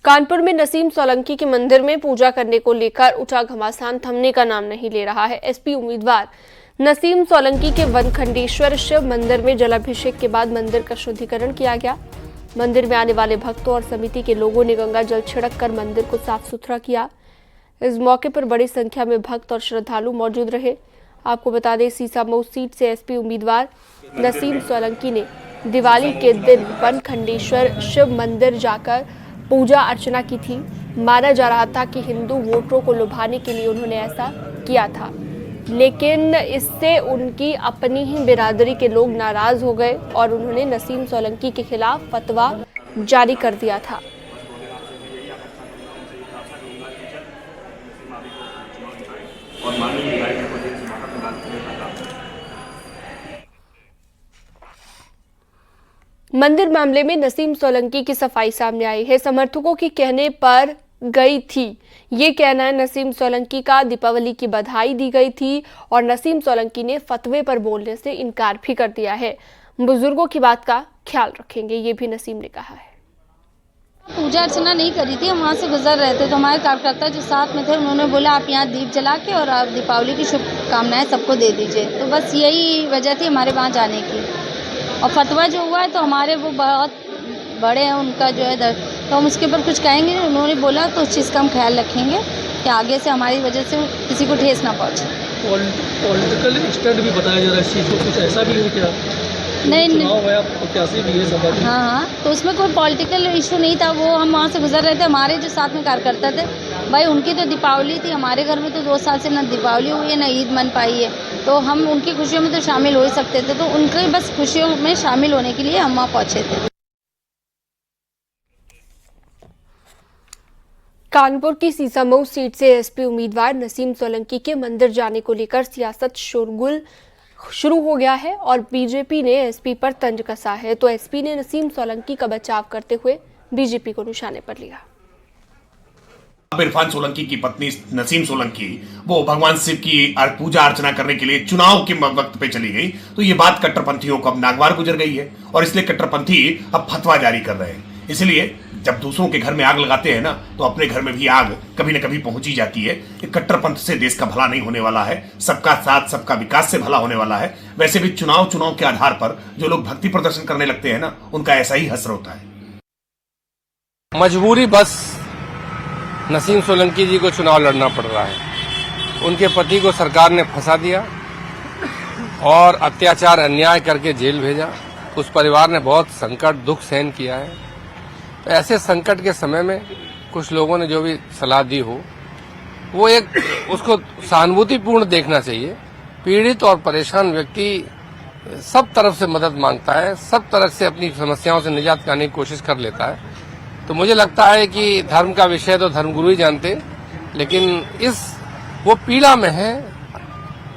कानपुर में नसीम सोलंकी के मंदिर में पूजा करने को लेकर उठा घमासान थमने का नाम नहीं ले रहा है। एसपी उम्मीदवार नसीम सोलंकी के वनखंडेश्वर शिव मंदिर में जलाभिषेक के बाद मंदिर का शुद्धिकरण किया गया। मंदिर में आने वाले भक्तों और समिति के लोगों ने गंगा जल छिड़क कर मंदिर को साफ सुथरा किया। इस मौके पर बड़ी संख्या में भक्त और श्रद्धालु मौजूद रहे। आपको बता दें, सीसामऊ सीट से एसपी उम्मीदवार नसीम सोलंकी ने दिवाली के दिन वनखंडेश्वर शिव मंदिर जाकर पूजा अर्चना की थी। माना जा रहा था कि हिंदू वोटरों को लुभाने के लिए उन्होंने ऐसा किया था, लेकिन इससे उनकी अपनी ही बिरादरी के लोग नाराज हो गए और उन्होंने नसीम सोलंकी के खिलाफ फतवा जारी कर दिया था। मंदिर मामले में नसीम सोलंकी की सफाई सामने आई है। समर्थकों के कहने पर गई थी, ये कहना है नसीम सोलंकी का। दीपावली की बधाई दी गई थी और नसीम सोलंकी ने फतवे पर बोलने से इनकार भी कर दिया है। बुजुर्गों की बात का ख्याल रखेंगे, ये भी नसीम ने कहा है। पूजा अर्चना नहीं करी थी, हम वहाँ से गुजर रहे थे तो हमारे कार्यकर्ता जो साथ में थे उन्होंने बोला आप यहाँ दीप जला के और आप दीपावली की शुभकामनाएं सबको दे दीजिए। तो बस यही वजह थी हमारे वहाँ जाने की। और फतवा जो हुआ है तो हमारे वो बहुत बड़े हैं, उनका जो है तो हम उसके ऊपर कुछ कहेंगे नहीं। उन्होंने बोला तो उस चीज़ का हम ख्याल रखेंगे कि आगे से हमारी वजह से किसी को ठेस ना पहुँचे। पॉलिटिकल स्टंट भी बताया जा रहा है इस चीज़ को, कुछ ऐसा भी है क्या? नहीं, प्रत्याशी भी है सभा की। हाँ, तो उसमें कोई पॉलिटिकल इशू नहीं था। वो हम वहाँ से गुजर रहे थे, हमारे जो साथ में कार्यकर्ता थे, भाई उनकी तो दीपावली थी, हमारे घर में तो 2 साल से ना दीपावली हुई है ना ईद मन पाई है, तो हम उनकी खुशियों में तो शामिल हो ही सकते थे। तो उनके बस खुशियों में शामिल होने के लिए हम वहाँ पहुँचे थे। कानपुर की सीसामऊ सीट से एसपी उम्मीदवार नसीम सोलंकी के मंदिर जाने को लेकर सियासत शोरगुल शुरू हो गया है और बीजेपी ने एसपी पर तंज कसा है। तो एसपी ने नसीम सोलंकी का बचाव करते हुए बीजेपी को निशाने पर लिया। इरफान सोलंकी की पत्नी नसीम सोलंकी वो भगवान शिव की पूजा अर्चना करने के लिए चुनाव के वक्त पे चली गई, तो ये बात कट्टरपंथियों को अब नागवार गुजर गई है और इसलिए कट्टरपंथी अब फतवा जारी कर रहे हैं। इसलिए जब दूसरों के घर में आग लगाते हैं ना, तो अपने घर में भी आग कभी न कभी पहुंची जाती है। कट्टरपंथ से देश का भला नहीं होने वाला है, सबका साथ सबका विकास से भला होने वाला है। वैसे भी चुनाव के आधार पर जो लोग भक्ति प्रदर्शन करने लगते हैं ना, उनका ऐसा ही असर होता है। मजबूरी बस नसीम सोलंकी जी को चुनाव लड़ना पड़ रहा है। उनके पति को सरकार ने फंसा दिया और अत्याचार अन्याय करके जेल भेजा। उस परिवार ने बहुत संकट दुख सहन किया है। तो ऐसे संकट के समय में कुछ लोगों ने जो भी सलाह दी हो, वो एक उसको सहानुभूतिपूर्ण देखना चाहिए। पीड़ित और परेशान व्यक्ति सब तरफ से मदद मांगता है, सब तरफ से अपनी समस्याओं से निजात पाने की कोशिश कर लेता है। तो मुझे लगता है कि धर्म का विषय तो धर्मगुरु ही जानते, लेकिन वो पीड़ा में है।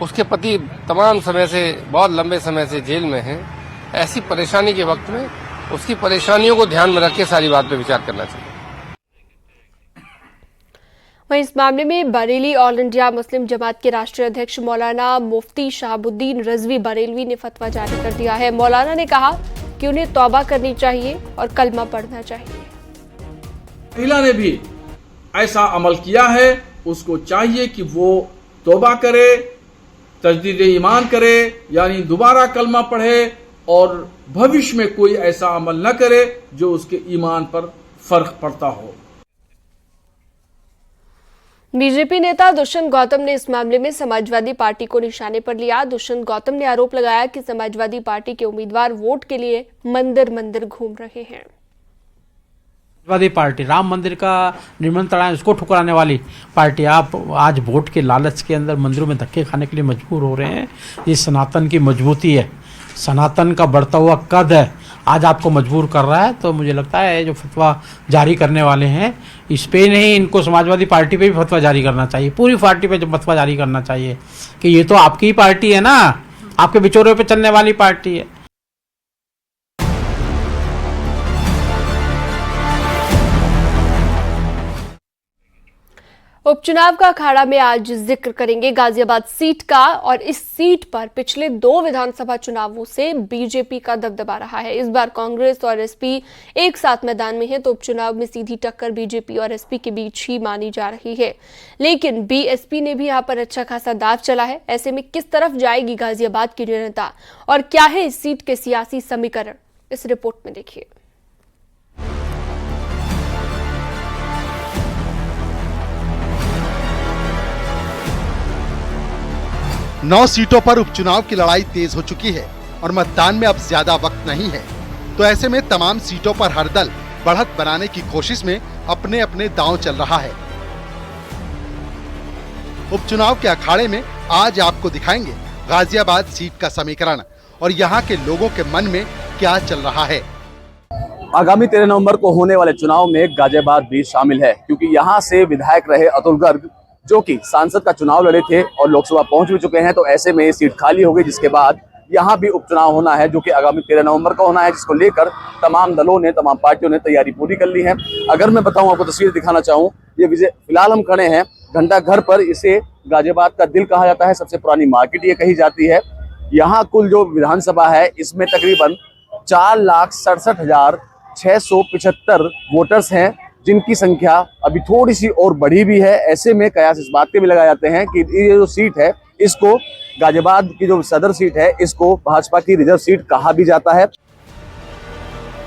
उसके पति तमाम समय से, बहुत लंबे समय से जेल में हैं। ऐसी परेशानी के वक्त में उसकी परेशानियों को ध्यान में रख के सारी बात पे विचार करना चाहिए। वहीं इस मामले में बरेली ऑल इंडिया मुस्लिम जमात के राष्ट्रीय अध्यक्ष मौलाना मुफ्ती शहाबुद्दीन रजवी बरेलवी ने फतवा जारी कर दिया है। मौलाना ने कहा कि उन्हें तौबा करनी चाहिए और कलमा पढ़ना चाहिए। महिला ने भी ऐसा अमल किया है, उसको चाहिए कि वो तौबा करे, तजदीद ईमान करे, यानी दोबारा कलमा पढ़े और भविष्य में कोई ऐसा अमल न करे जो उसके ईमान पर फर्क पड़ता हो। बीजेपी नेता दुष्यंत गौतम ने इस मामले में समाजवादी पार्टी को निशाने पर लिया। दुष्यंत गौतम ने आरोप लगाया कि समाजवादी पार्टी के उम्मीदवार वोट के लिए मंदिर मंदिर घूम रहे हैं। समाजवादी पार्टी राम मंदिर का निर्माण तड़ाए उसको ठुकराने वाली पार्टी आप आज वोट के लालच के अंदर मंदिरों में धक्के खाने के लिए मजबूर हो रहे हैं। ये सनातन की मजबूती है, सनातन का बढ़ता हुआ कद है, आज आपको मजबूर कर रहा है। तो मुझे लगता है जो फतवा जारी करने वाले हैं इस पे नहीं, इनको समाजवादी पार्टी पे भी फतवा जारी करना चाहिए, पूरी पार्टी पे जो फतवा जारी करना चाहिए कि ये तो आपकी ही पार्टी है ना, आपके बिचौरे पे चलने वाली पार्टी है। उपचुनाव का अखाड़ा में आज जिक्र करेंगे गाजियाबाद सीट का, और इस सीट पर पिछले 2 विधानसभा चुनावों से बीजेपी का दबदबा रहा है। इस बार कांग्रेस और एसपी एक साथ मैदान में है, तो उपचुनाव में सीधी टक्कर बीजेपी और एसपी के बीच ही मानी जा रही है। लेकिन बीएसपी ने भी यहां पर अच्छा खासा दाव चला है। ऐसे में किस तरफ जाएगी गाजियाबाद की जनता और क्या है इस सीट के सियासी समीकरण, इस रिपोर्ट में देखिए। 9 सीटों पर उपचुनाव की लड़ाई तेज हो चुकी है और मतदान में अब ज्यादा वक्त नहीं है, तो ऐसे में तमाम सीटों पर हर दल बढ़त बनाने की कोशिश में अपने अपने दांव चल रहा है। उपचुनाव के अखाड़े में आज आपको दिखाएंगे गाजियाबाद सीट का समीकरण और यहाँ के लोगों के मन में क्या चल रहा है। आगामी 13 नवंबर को होने वाले चुनाव में गाजियाबाद भी शामिल है, क्योंकि यहाँ से विधायक रहे अतुल गर्ग जो कि सांसद का चुनाव लड़े थे और लोकसभा पहुंच भी चुके हैं, तो ऐसे में सीट खाली हो गई, जिसके बाद यहाँ भी उपचुनाव होना है जो कि आगामी 13 नवंबर को होना है, जिसको लेकर तमाम दलों ने, तमाम पार्टियों ने तैयारी पूरी कर ली है। अगर मैं बताऊं, आपको तस्वीर दिखाना चाहूँ, ये विजय फिलहाल हम खड़े हैं घंटा घर पर। इसे गाजियाबाद का दिल कहा जाता है, सबसे पुरानी मार्केट ये कही जाती है। यहाँ कुल जो विधानसभा है इसमें तकरीबन 4,67,675 वोटर्स हैं, जिनकी संख्या अभी थोड़ी सी और बढ़ी भी है। ऐसे में कयास इस बात के भी लगाए जाते हैं कि ये जो सीट है इसको, गाजियाबाद की जो सदर सीट है, इसको भाजपा की रिजर्व सीट कहा भी जाता है।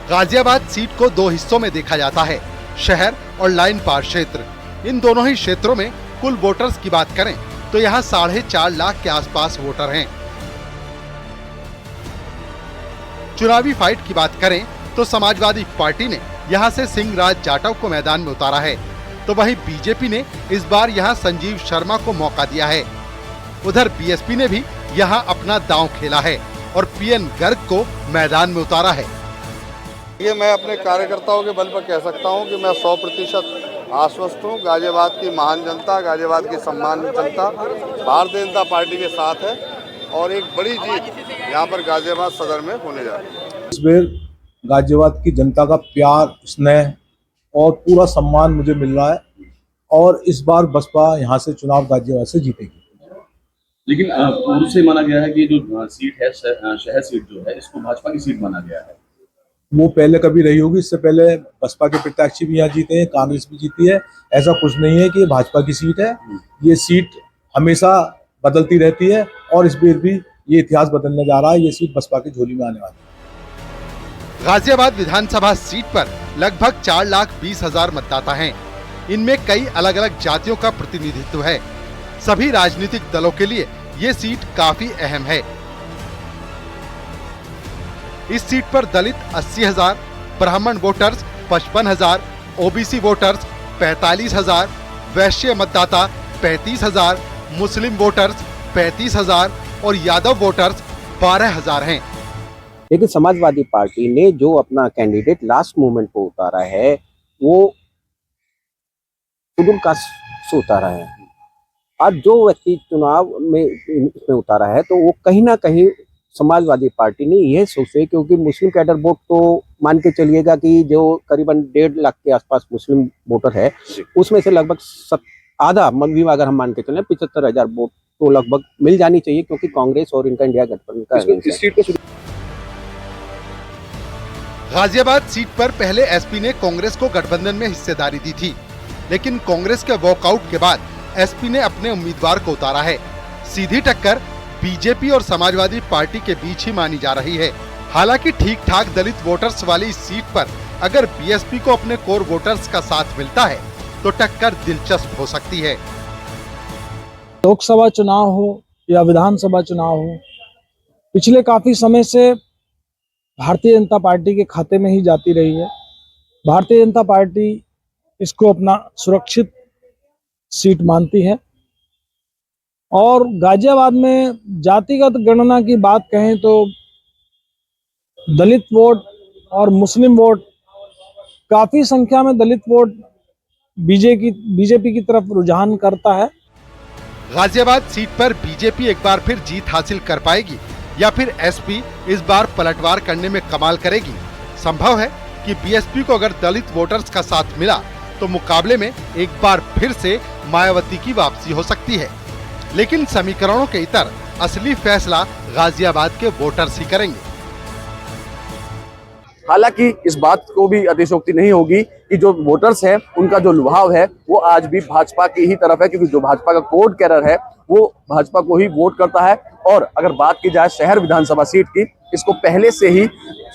गाजियाबाद सीट को 2 हिस्सों में देखा जाता है, शहर और लाइन पार क्षेत्र। इन दोनों ही क्षेत्रों में कुल वोटर्स की बात करें तो यहाँ 4.5 लाख के आसपास वोटर हैं। चुनावी फाइट की बात करें तो समाजवादी पार्टी ने यहाँ से सिंह राज जाटव को मैदान में उतारा है, तो वहीं बीजेपी ने इस बार यहाँ संजीव शर्मा को मौका दिया है। उधर बीएसपी ने भी यहाँ अपना दांव खेला है और पीएन गर्ग को मैदान में उतारा है। ये मैं अपने कार्यकर्ताओं के बल पर कह सकता हूँ कि मैं 100% आश्वस्त हूँ। गाजियाबाद की महान जनता, गाजियाबाद की सम्मानित जनता भारतीय जनता पार्टी के साथ है और एक बड़ी जीत यहाँ पर गाजियाबाद सदर में होने जा रही है। इस बार गाजियाबाद की जनता का प्यार, स्नेह और पूरा सम्मान मुझे मिल रहा है और इस बार बसपा यहाँ से चुनाव गाजियाबाद से जीतेगी। लेकिन पूर्व से माना गया है कि जो सीट है, शहर सीट जो है, इसको भाजपा की सीट माना गया है। वो पहले कभी रही होगी, इससे पहले बसपा के प्रत्याशी भी यहाँ जीते हैं, कांग्रेस भी जीती है। ऐसा कुछ नहीं है कि ये भाजपा की सीट है, ये सीट हमेशा बदलती रहती है और इस बार भी ये इतिहास बदलने जा रहा है। ये सीट बसपा की झोली में आने वाली है। गाजियाबाद विधानसभा सीट पर लगभग 4,20,000 मतदाता हैं। इनमें कई अलग अलग जातियों का प्रतिनिधित्व है। सभी राजनीतिक दलों के लिए ये सीट काफी अहम है। इस सीट पर दलित 80,000, ब्राह्मण वोटर्स 55,000, ओबीसी वोटर्स 45,000, वैश्य मतदाता 35,000, मुस्लिम वोटर्स 35,000 और यादव वोटर्स 12,000 हैं। लेकिन समाजवादी पार्टी ने जो अपना कैंडिडेट लास्ट मोमेंट पर उतारा है वो शेड्यूल कास्ट से उतारा है, और जो व्यक्ति चुनाव में इसमें उतारा है तो वो कहीं ना कहीं समाजवादी पार्टी ने यह सोचे, क्योंकि मुस्लिम कैडर वोट तो मान के चलिएगा कि जो करीबन 1.5 लाख के आसपास मुस्लिम वोटर है, उसमें से लगभग आधा भी अगर हम मान के चलें 75,000 वोट तो लगभग मिल जानी चाहिए, क्योंकि कांग्रेस और इनका इंडिया गठबंधन का गाजियाबाद सीट पर पहले एसपी ने कांग्रेस को गठबंधन में हिस्सेदारी दी थी, लेकिन कांग्रेस के वॉकआउट के बाद एसपी ने अपने उम्मीदवार को उतारा है। सीधी टक्कर बीजेपी और समाजवादी पार्टी के बीच ही मानी जा रही है। हालांकि ठीक ठाक दलित वोटर्स वाली इस सीट पर अगर बीएसपी को अपने कोर वोटर्स का साथ मिलता है तो टक्कर दिलचस्प हो सकती है। लोकसभा चुनाव हो या विधानसभा चुनाव हो, पिछले काफी समय से भारतीय जनता पार्टी के खाते में ही जाती रही है। भारतीय जनता पार्टी इसको अपना सुरक्षित सीट मानती है और गाजियाबाद में जातिगत गणना की बात कहें तो दलित वोट और मुस्लिम वोट, काफी संख्या में दलित वोट बीजेपी की तरफ रुझान करता है। गाजियाबाद सीट पर बीजेपी एक बार फिर जीत हासिल कर पाएगी या फिर एसपी इस बार पलटवार करने में कमाल करेगी। संभव है कि बीएसपी को अगर दलित वोटर्स का साथ मिला तो मुकाबले में एक बार फिर से मायावती की वापसी हो सकती है। लेकिन समीकरणों के इतर असली फैसला गाजियाबाद के वोटर्स ही करेंगे। हालांकि इस बात को भी अतिशयोक्ति नहीं होगी कि जो वोटर्स हैं उनका जो लुभाव है वो आज भी भाजपा की ही तरफ है, क्योंकि जो भाजपा का कोड कैडर है वो भाजपा को ही वोट करता है। और अगर बात की जाए शहर विधानसभा सीट की, इसको पहले से ही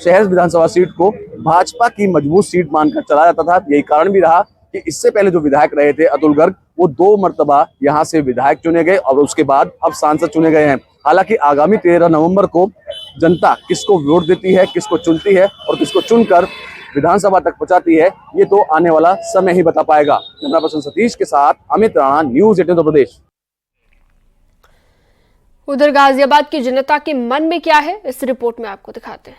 शहर विधानसभा सीट को भाजपा की मजबूत सीट मानकर चला जाता था। यही कारण भी रहा कि इससे पहले जो विधायक रहे थे अतुल गर्ग, वो 2 मर्तबा यहाँ से विधायक चुने गए और उसके बाद अब सांसद चुने गए हैं। हालांकि आगामी 13 नवंबर को जनता किसको वोट देती है, किसको चुनती है और किसको चुनकर विधानसभा तक पहुंचाती है, ये तो आने वाला समय ही बता पाएगा। कैमरा पर्सन सतीश के साथ अमित राणा, न्यूज़ 18 उत्तर प्रदेश। उधर गाजियाबाद की जनता के मन में क्या है, इस रिपोर्ट में आपको दिखाते हैं।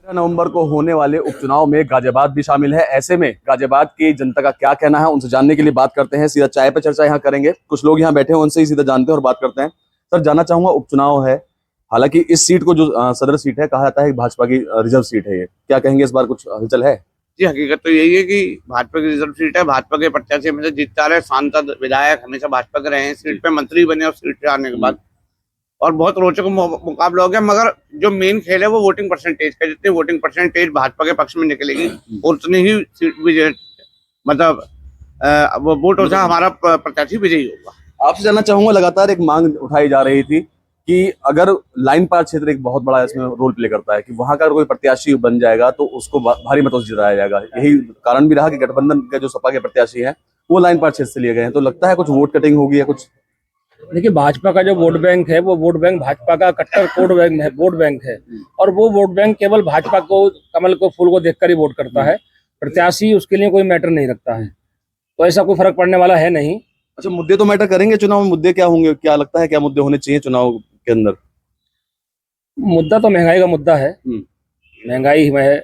13 नवंबर को होने वाले उपचुनाव में गाजियाबाद भी शामिल है। ऐसे में गाजियाबाद की जनता का क्या कहना है, उनसे जानने के लिए बात करते हैं। सीधा चाय पे चर्चा यहाँ करेंगे। कुछ लोग यहाँ बैठे हैं, उनसे ही सीधा जानते हैं और बात करते हैं। सर, जानना चाहूंगा, उपचुनाव है, हालांकि इस सीट को जो सदर सीट है कहा जाता है भाजपा की रिजर्व सीट है, ये क्या कहेंगे, इस बार कुछ हलचल है? जी, हकीकत तो यही है कि भाजपा की रिजर्व सीट है। भाजपा के प्रत्याशी हमेशा जीतता रहे, सांसद विधायक हमेशा भाजपा के रहे हैं। सीट पे मंत्री बने और सीट पे आने के बाद और बहुत रोचक मुकाबला हो गया। मगर जो मेन खेल है वो वोटिंग परसेंटेज का, जितनी वोटिंग परसेंटेज भाजपा के पक्ष में निकलेगी उतनी ही सीट विजय, मतलब वोटों से हमारा प्रत्याशी विजयी होगा। आपसे जानना चाहूंगा, लगातार एक मांग उठाई जा रही थी कि अगर लाइन पार क्षेत्र एक बहुत बड़ा इसमें रोल प्ले करता है कि वहां का कोई प्रत्याशी बन जाएगा तो उसको भारी मतों से जिताया जाएगा। यही कारण भी रहा कि गठबंधन के जो सपा के प्रत्याशी हैं वो लाइन पार क्षेत्र से लिए गए हैं। तो लगता है कुछ वोट कटिंग होगी या कुछ? देखिए, भाजपा का जो वोट बैंक है वो वोट बैंक भाजपा का कट्टर वोट बैंक है और वो वोट बैंक केवल भाजपा को, कमल को, फूल को देखकर ही वोट करता है। प्रत्याशी उसके लिए कोई मैटर नहीं रखता है, तो ऐसा कोई फर्क पड़ने वाला है नहीं। अच्छा, मुद्दे तो मैटर करेंगे चुनाव में। मुद्दे क्या होंगे, क्या लगता है, क्या मुद्दे होने चाहिए चुनाव के अंदर? मुद्दा तो महंगाई का मुद्दा है, महंगाई है,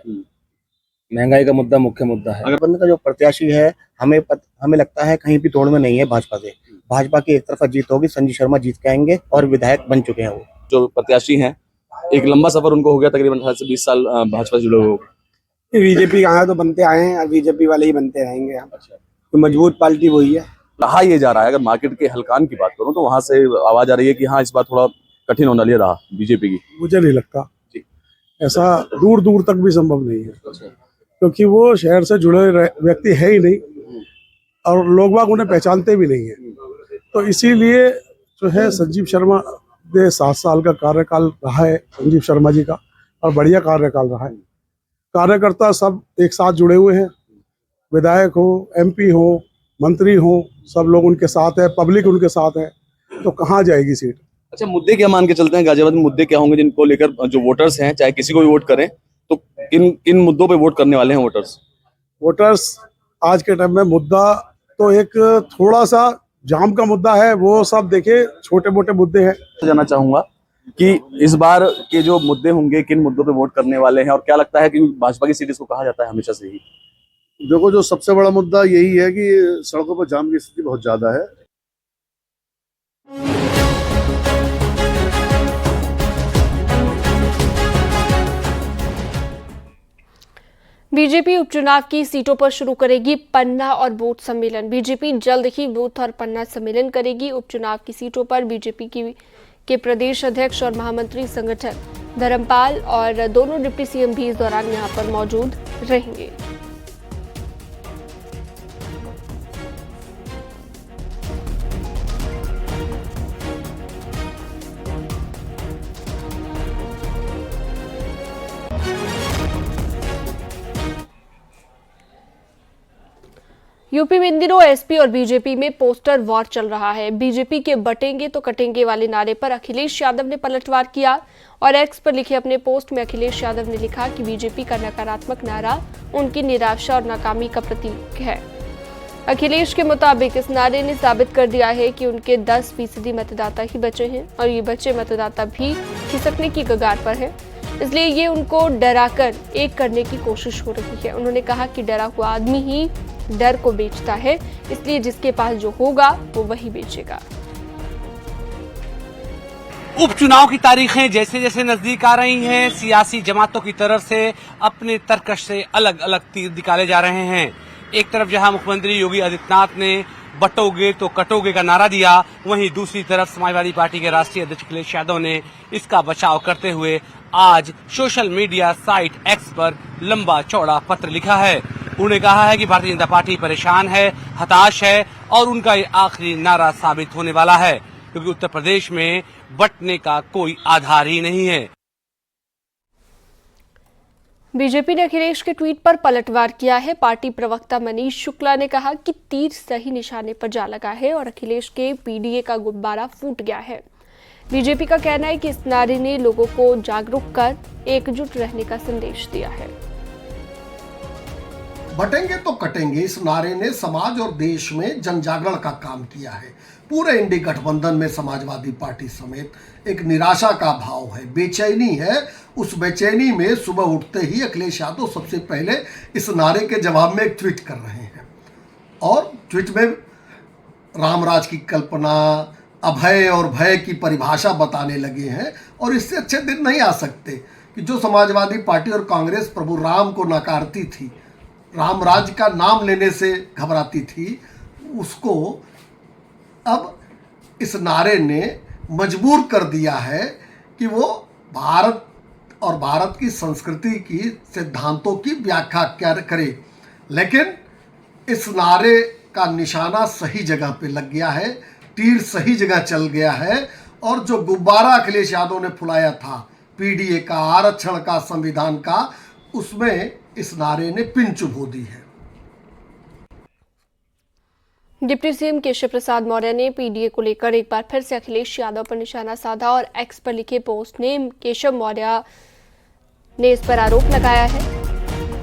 महंगाई का मुद्दा मुख्य मुद्दा है। गठबंधन का जो प्रत्याशी है हमें लगता है कहीं भी तोड़ में नहीं है भाजपा से। भाजपा की एक तरफा जीत होगी, संजीव शर्मा जीत के आएंगे और विधायक बन चुके हैं। वो जो प्रत्याशी हैं, एक लंबा सफर उनको हो गया, तकरीबन 18 से 20 साल भाजपा से जुड़े हुए। बीजेपी आया तो बनते आए हैं और बीजेपी वाले ही बनते रहेंगे। तो मजबूत पार्टी वही है। कहा यह जा रहा है, अगर मार्केट के हलकान की बात करूं तो वहां से आवाज आ रही है कि हाँ, इस बार थोड़ा कठिन होना लिया रहा बीजेपी की। मुझे नहीं लगता ऐसा दूर दूर तक भी संभव नहीं है, क्योंकि वो शहर से जुड़े व्यक्ति है ही नहीं और लोग बाग उन्हें पहचानते भी नहीं है। तो इसीलिए जो है संजीव शर्मा ने 7 साल का कार्यकाल रहा है संजीव शर्मा जी का, और बढ़िया कार्यकाल रहा है। कार्यकर्ता सब एक साथ जुड़े हुए हैं, विधायक हो, MP हो, मंत्री हो, सब लोग उनके साथ है, पब्लिक उनके साथ है, तो कहाँ जाएगी सीट? अच्छा, मुद्दे क्या मान के चलते हैं गाजियाबाद में? मुद्दे क्या होंगे जिनको लेकर जो वोटर्स हैं, चाहे किसी को भी वोट करें, तो किन मुद्दों पे वोट करने वाले हैं वोटर्स? आज के टाइम में मुद्दा तो एक थोड़ा सा जाम का मुद्दा है, वो सब देखिए छोटे मोटे मुद्दे हैं। जानना चाहूंगा कि इस बार के जो मुद्दे होंगे, किन मुद्दों पे वोट करने वाले हैं और क्या लगता है कि भाजपा की सीट इसको कहा जाता है हमेशा से ही? देखो, जो सबसे बड़ा मुद्दा यही है कि सड़कों पर जाम की स्थिति बहुत ज्यादा है। बीजेपी उपचुनाव की सीटों पर शुरू करेगी पन्ना और बूथ सम्मेलन। बीजेपी जल्द ही बूथ और पन्ना सम्मेलन करेगी। उपचुनाव की सीटों पर बीजेपी के प्रदेश अध्यक्ष और महामंत्री संगठन धर्मपाल और दोनों डिप्टी सीएम भी इस दौरान यहां पर मौजूद रहेंगे। यूपी में इन दिनों एसपी और बीजेपी में पोस्टर वॉर चल रहा है। बीजेपी के बटेंगे तो कटेंगे वाले नारे पर अखिलेश यादव ने पलटवार किया और एक्स पर लिखे अपने पोस्ट में अखिलेश यादव ने लिखा कि बीजेपी का नकारात्मक नारा उनकी निराशा और नाकामी का प्रतीक है। अखिलेश के मुताबिक इस नारे ने साबित कर दिया है कि उनके 10% मतदाता ही बचे हैं और ये बचे मतदाता भी खिसकने की कगार पर है, इसलिए ये उनको डराकर एक करने की कोशिश हो रही है। उन्होंने कहा कि डरा हुआ आदमी ही डर को बेचता है, इसलिए जिसके पास जो होगा वो वही बेचेगा। उपचुनाव की तारीखें जैसे जैसे नजदीक आ रही हैं, सियासी जमातों की तरफ से अपने तरकश से अलग अलग तीर निकाले जा रहे हैं। एक तरफ जहां मुख्यमंत्री योगी आदित्यनाथ ने बटोगे तो कटोगे का नारा दिया, वहीं दूसरी तरफ समाजवादी पार्टी के राष्ट्रीय अध्यक्ष अखिलेश यादव ने इसका बचाव करते हुए आज सोशल मीडिया साइट एक्स पर लंबा चौड़ा पत्र लिखा है। उन्होंने कहा है कि भारतीय जनता पार्टी परेशान है, हताश है और उनका ये आखिरी नारा साबित होने वाला है, क्योंकि उत्तर प्रदेश में बंटने का कोई आधार ही नहीं है। बीजेपी ने अखिलेश के ट्वीट पर पलटवार किया है। पार्टी प्रवक्ता मनीष शुक्ला ने कहा कि तीर सही निशाने पर जा लगा है और अखिलेश के पीडीए का गुब्बारा फूट गया है। बीजेपी का कहना है कि इस नारे ने लोगों को जागरूक कर एकजुट रहने का संदेश दिया है। बटेंगे तो कटेंगे इस नारे ने समाज और देश में जन जागरण का काम किया है। पूरे इंडी गठबंधन में समाजवादी पार्टी समेत एक निराशा का भाव है, बेचैनी है। उस बेचैनी में सुबह उठते ही अखिलेश यादव सबसे पहले इस नारे के जवाब में एक ट्वीट कर रहे हैं और ट्वीट में रामराज की कल्पना, अभय और भय की परिभाषा बताने लगे हैं। और इससे अच्छे दिन नहीं आ सकते कि जो समाजवादी पार्टी और कांग्रेस प्रभु राम को नकारती थी, रामराज का नाम लेने से घबराती थी, उसको अब इस नारे ने मजबूर कर दिया है कि वो भारत और भारत की संस्कृति की सिद्धांतों की व्याख्या क्या करे। लेकिन इस नारे का निशाना सही जगह पे लग गया है, तीर सही जगह चल गया है और जो गुब्बारा अखिलेश यादव ने फुलाया था पीडीए का, आरक्षण का, संविधान का, उसमें इस नारे ने पिन चुभो दी है। डिप्टी सीएम केशव प्रसाद मौर्य ने पीडीए को लेकर एक बार फिर से अखिलेश यादव पर निशाना साधा और एक्स पर लिखे पोस्ट में केशव मौर्य ने इस पर आरोप लगाया है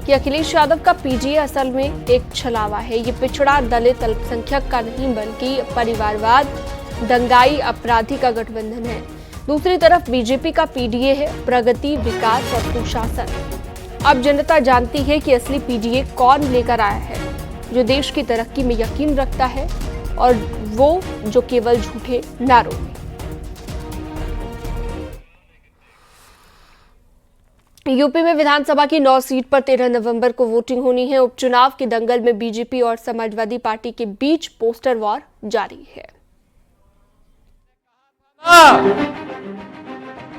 कि अखिलेश यादव का पीडीए असल में एक छलावा है। ये पिछड़ा दलित अल्पसंख्यक का नहीं बल्कि परिवारवाद, दंगाई अपराधी का गठबंधन है। दूसरी तरफ बीजेपी का पीडीए है प्रगति, विकास और सुशासन। अब जनता जानती है कि असली पीडीए कौन लेकर आया है, जो देश की तरक्की में यकीन रखता है और वो जो केवल झूठे नारों में। यूपी में विधानसभा की 9 सीट पर 13 नवंबर को वोटिंग होनी है। उपचुनाव के दंगल में बीजेपी और समाजवादी पार्टी के बीच पोस्टर वॉर जारी है।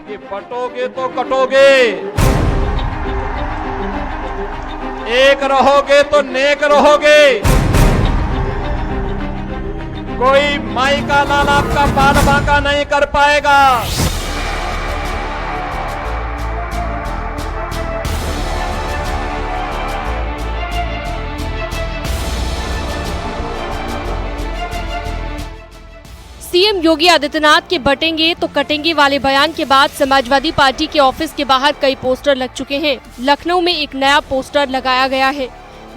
कि बटोगे तो कटोगे, एक रहोगे तो नेक रहोगे। कोई माई का लाल आपका बाल बांका नहीं कर पाएगा। सीएम योगी आदित्यनाथ के बटेंगे तो कटेंगे वाले बयान के बाद समाजवादी पार्टी के ऑफिस के बाहर कई पोस्टर लग चुके हैं। लखनऊ में एक नया पोस्टर लगाया गया है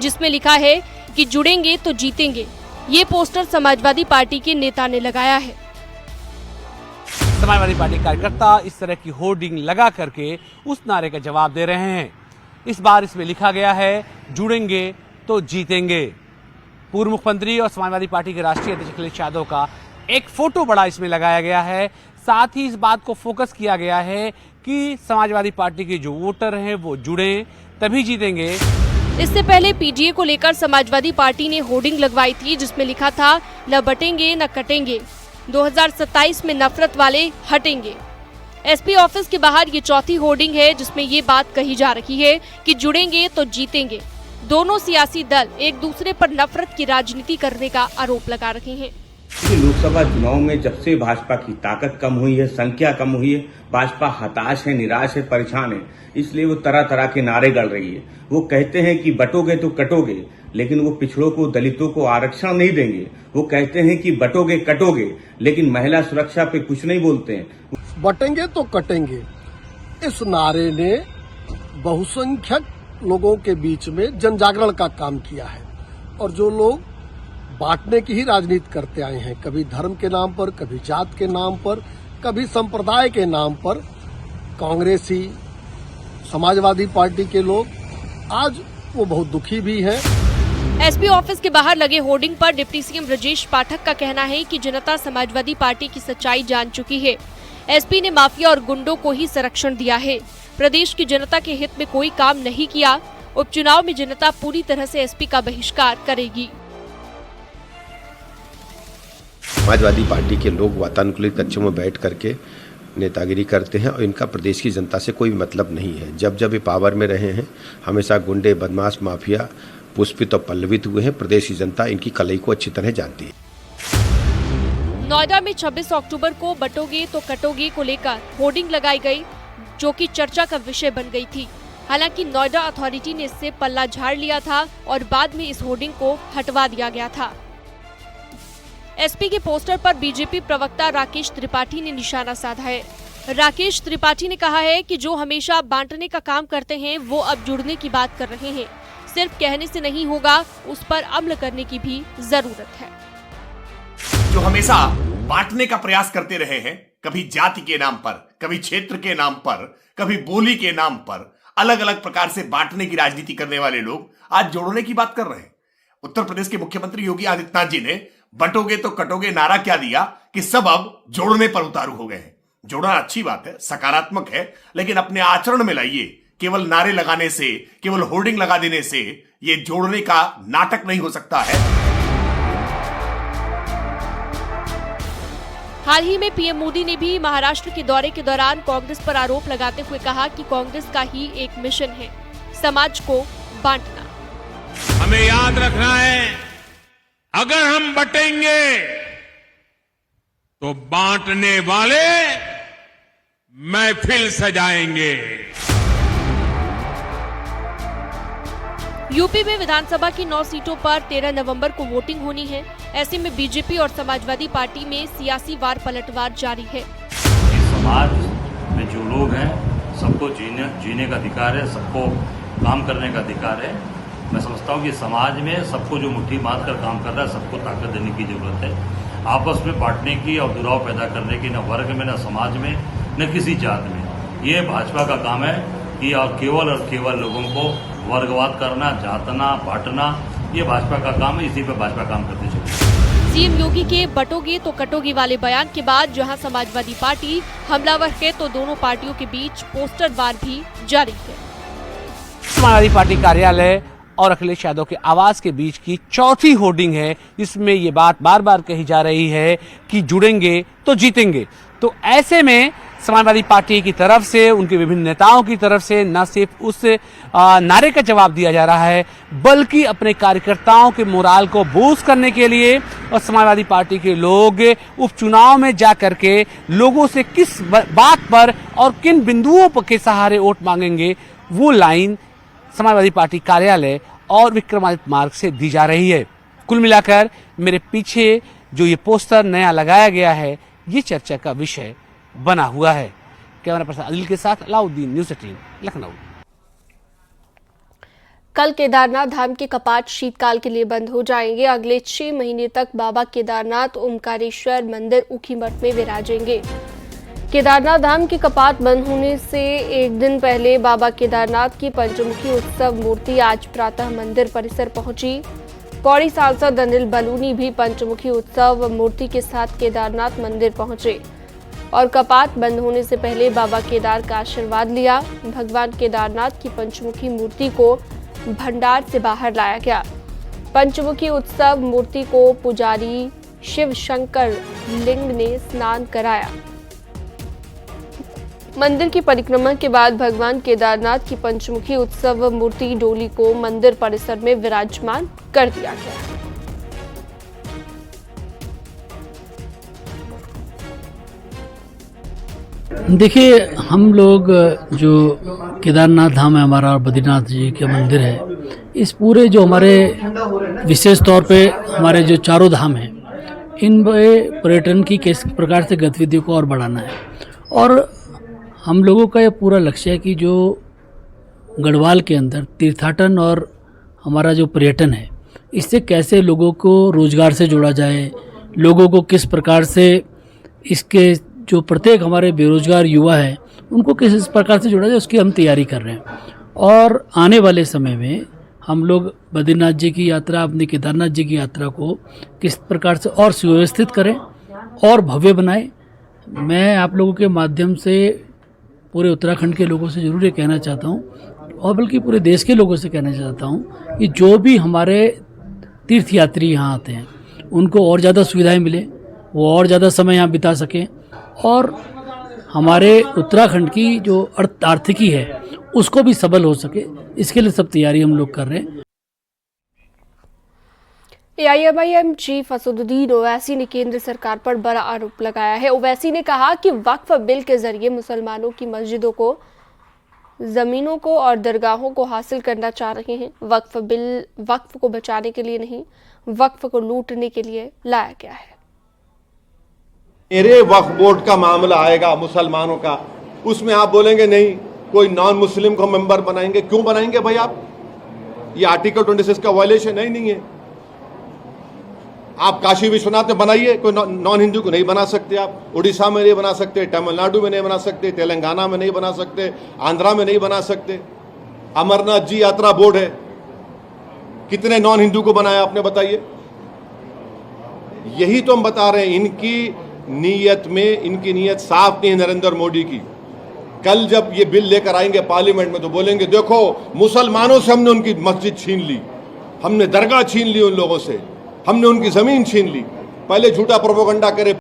जिसमें लिखा है कि जुड़ेंगे तो जीतेंगे। ये पोस्टर समाजवादी पार्टी के नेता ने लगाया है। समाजवादी पार्टी कार्यकर्ता इस तरह की होर्डिंग लगा करके उस नारे का जवाब दे रहे हैं। इस बार इसमें लिखा गया है जुड़ेंगे तो जीतेंगे। पूर्व मुख्यमंत्री और समाजवादी पार्टी के राष्ट्रीय अध्यक्ष अखिलेश यादव का एक फोटो बड़ा इसमें लगाया गया है। साथ ही इस बात को फोकस किया गया है कि समाजवादी पार्टी के जो वोटर हैं वो जुड़ें तभी जीतेंगे। इससे पहले पीडीए को लेकर समाजवादी पार्टी ने होर्डिंग लगवाई थी जिसमें लिखा था न बटेंगे न कटेंगे, 2027 में नफरत वाले हटेंगे। एसपी ऑफिस के बाहर ये चौथी होर्डिंग है जिसमें ये बात कही जा रही है कि जुड़ेंगे तो जीतेंगे। दोनों सियासी दल एक दूसरे पर नफरत की राजनीति करने का आरोप लगा रहे हैं। लोकसभा चुनाव में जब से भाजपा की ताकत कम हुई है, संख्या कम हुई है, भाजपा हताश है, निराश है, परेशान है, इसलिए वो तरह तरह के नारे गढ़ रही है। वो कहते हैं कि बटोगे तो कटोगे, लेकिन वो पिछड़ों को, दलितों को आरक्षण नहीं देंगे। वो कहते हैं कि बटोगे कटोगे, लेकिन महिला सुरक्षा पे कुछ नहीं बोलते हैं। बटेंगे तो कटेंगे इस नारे ने बहुसंख्यक लोगों के बीच में जन जागरण का काम किया है और जो लोग बांटने की ही राजनीति करते आए हैं, कभी धर्म के नाम पर, कभी जात के नाम पर, कभी संप्रदाय के नाम पर, कांग्रेसी, समाजवादी पार्टी के लोग आज वो बहुत दुखी भी हैं। एसपी ऑफिस के बाहर लगे होर्डिंग पर डिप्टी सीएम ब्रजेश पाठक का कहना है कि जनता समाजवादी पार्टी की सच्चाई जान चुकी है। एसपी ने माफिया और गुंडों को ही संरक्षण दिया है, प्रदेश की जनता के हित में कोई काम नहीं किया। उपचुनाव में जनता पूरी तरह से एसपी का बहिष्कार करेगी। समाजवादी पार्टी के लोग वातानुकूलित कक्षों में बैठ करके नेतागिरी करते हैं और इनका प्रदेश की जनता से कोई मतलब नहीं है। जब जब ये पावर में रहे हैं हमेशा गुंडे, बदमाश, माफिया पुष्पित और पल्लवित हुए हैं। प्रदेश की जनता इनकी कलई को अच्छी तरह जानती है। नोएडा में 26 अक्टूबर को बटोगे तो कटोगे को लेकर होर्डिंग लगाई गई, जो कि चर्चा का विषय बन गई थी। हालांकि नोएडा अथॉरिटी ने इससे पल्ला झाड़ लिया था और बाद में इस होर्डिंग को हटवा दिया गया था। एसपी के पोस्टर पर बीजेपी प्रवक्ता राकेश त्रिपाठी ने निशाना साधा है। राकेश त्रिपाठी ने कहा है कि जो हमेशा बांटने का काम करते हैं वो अब जुड़ने की बात कर रहे हैं। सिर्फ कहने से नहीं होगा, उस पर अमल करने की भी जरूरत है। जो हमेशा बांटने का प्रयास करते रहे हैं, कभी जाति के नाम पर, कभी क्षेत्र के नाम पर, कभी बोली के नाम पर, अलग अलग प्रकार से बांटने की राजनीति करने वाले लोग आज जोड़ने की बात कर रहे हैं। उत्तर प्रदेश के मुख्यमंत्री योगी आदित्यनाथ जी ने बटोगे तो कटोगे नारा क्या दिया कि सब अब जोड़ने पर उतारू हो गए हैं। जोड़ना अच्छी बात है, सकारात्मक है, लेकिन अपने आचरण में लाइए। केवल नारे लगाने से, केवल होर्डिंग लगा देने से ये जोड़ने का नाटक नहीं हो सकता है। हाल ही में पीएम मोदी ने भी महाराष्ट्र के दौरे के दौरान कांग्रेस पर आरोप लगाते हुए कहा कि कांग्रेस का ही एक मिशन है, समाज को बांटना। हमें याद रखना है, अगर हम बटेंगे तो बांटने वाले महफिल सजाएंगे। यूपी में विधानसभा की 9 सीटों पर 13 नवंबर को वोटिंग होनी है। ऐसे में बीजेपी और समाजवादी पार्टी में सियासी वार पलटवार जारी है। समाज में जो लोग हैं सबको जीने का अधिकार है, सबको काम करने का अधिकार है। मैं समझता हूँ कि समाज में सबको जो मुट्ठी बांध कर काम कर रहा है सबको ताकत देने की जरूरत है। आपस में बांटने की और दुराव पैदा करने की न वर्ग में, न समाज में, न किसी जात में। ये भाजपा का काम है कि और केवल लोगों को वर्गवाद करना, जातना, बांटना, ये भाजपा का काम है। इसी पे भाजपा काम करती चले। सीएम योगी के बटोगे तो कटोगे वाले बयान के बाद जहां समाजवादी पार्टी हमलावर है, तो दोनों पार्टियों के बीच पोस्टर वार भी जारी है। समाजवादी पार्टी कार्यालय और अखिलेश यादव के आवास के बीच की चौथी होर्डिंग है। इसमें ये बात बार बार कही जा रही है कि जुड़ेंगे तो जीतेंगे। तो ऐसे में समाजवादी पार्टी की तरफ से, उनके विभिन्न नेताओं की तरफ से न सिर्फ उस नारे का जवाब दिया जा रहा है, बल्कि अपने कार्यकर्ताओं के मोराल को बूस्ट करने के लिए और समाजवादी पार्टी के लोग उपचुनाव में जा करके लोगों से किस बात पर और किन बिंदुओं पर के सहारे वोट मांगेंगे, वो लाइन समाजवादी पार्टी कार्यालय और विक्रमादित्य मार्ग से दी जा रही है। कुल मिलाकर मेरे पीछे जो ये पोस्टर नया लगाया गया है, ये चर्चा का विषय बना हुआ है। कैमरा पर्सन अनिल के साथ अलाउद्दीन, न्यूज़ 18, लखनऊ। कल केदारनाथ धाम के कपाट शीतकाल के लिए बंद हो जाएंगे। अगले 6 महीने तक बाबा केदारनाथ ओमकारेश्वर मंदिर ऊखीमठ में विराजेंगे। केदारनाथ धाम के कपाट बंद होने से एक दिन पहले बाबा केदारनाथ की पंचमुखी उत्सव मूर्ति आज प्रातः मंदिर परिसर पहुंची। पौड़ी सांसद अनिल बलूनी भी पंचमुखी उत्सव मूर्ति के साथ केदारनाथ मंदिर पहुंचे और कपाट बंद होने से पहले बाबा केदार का आशीर्वाद लिया। भगवान केदारनाथ की पंचमुखी मूर्ति को भंडार से बाहर लाया गया। पंचमुखी उत्सव मूर्ति को पुजारी शिव शंकर लिंग ने स्नान कराया। मंदिर की परिक्रमा के बाद भगवान केदारनाथ की पंचमुखी उत्सव मूर्ति डोली को मंदिर परिसर में विराजमान कर दिया गया। देखिए, हम लोग जो केदारनाथ धाम है हमारा और बद्रीनाथ जी के मंदिर है, इस पूरे जो हमारे विशेष तौर पे हमारे जो चारों धाम हैं, इन पर्यटन की किस प्रकार से गतिविधियों को और बढ़ाना है। और हम लोगों का ये पूरा लक्ष्य है कि जो गढ़वाल के अंदर तीर्थाटन और हमारा जो पर्यटन है, इससे कैसे लोगों को रोजगार से जोड़ा जाए, लोगों को किस प्रकार से इसके जो प्रत्येक हमारे बेरोजगार युवा हैं उनको किस प्रकार से जोड़ा जाए, उसकी हम तैयारी कर रहे हैं। और आने वाले समय में हम लोग बद्रीनाथ जी की यात्रा, अपनी केदारनाथ जी की यात्रा को किस प्रकार से और सुव्यवस्थित करें और भव्य बनाएं। मैं आप लोगों के माध्यम से पूरे उत्तराखंड के लोगों से ज़रूर ये कहना चाहता हूँ, और बल्कि पूरे देश के लोगों से कहना चाहता हूँ कि जो भी हमारे तीर्थयात्री यहाँ आते हैं उनको और ज़्यादा सुविधाएं मिले, वो और ज़्यादा समय यहाँ बिता सकें, और हमारे उत्तराखंड की जो आर्थिकी है उसको भी सबल हो सके, इसके लिए सब तैयारी हम लोग कर रहे हैं। AIMIM चीफ असदुद्दीन ओवैसी ने केंद्र सरकार पर बड़ा आरोप लगाया है। ओवैसी ने कहा कि वक्फ बिल के जरिए मुसलमानों की मस्जिदों को, जमीनों को और दरगाहों को हासिल करना चाह रहे हैं। वक्फ बिल वक्फ को बचाने के लिए नहीं, वक्फ को लूटने के लिए लाया गया है। मेरे वक्फ बोर्ड का मामला आएगा मुसलमानों का, उसमें आप बोलेंगे नहीं कोई नॉन मुस्लिम को मेंबर बनाएंगे। क्यों बनाएंगे भाई आप? ये आर्टिकल 26 का वायलेशन है नहीं है? आप काशी विश्वनाथ में बनाइए, कोई नॉन हिंदू को नहीं बना सकते। आप उड़ीसा में नहीं बना सकते, तमिलनाडु में नहीं बना सकते, तेलंगाना में नहीं बना सकते, आंध्रा में नहीं बना सकते। अमरनाथ जी यात्रा बोर्ड है, कितने नॉन हिंदू को बनाया आपने बताइए? यही तो हम बता रहे हैं, इनकी नीयत साफ नहीं है नरेंद्र मोदी की। कल जब ये बिल लेकर आएंगे पार्लियामेंट में तो बोलेंगे देखो मुसलमानों से हमने उनकी मस्जिद छीन ली, हमने दरगाह छीन ली उन लोगों से, हमने उनकी जमीन छीन ली। पहले झूठा प्रोपेगेंडा करे।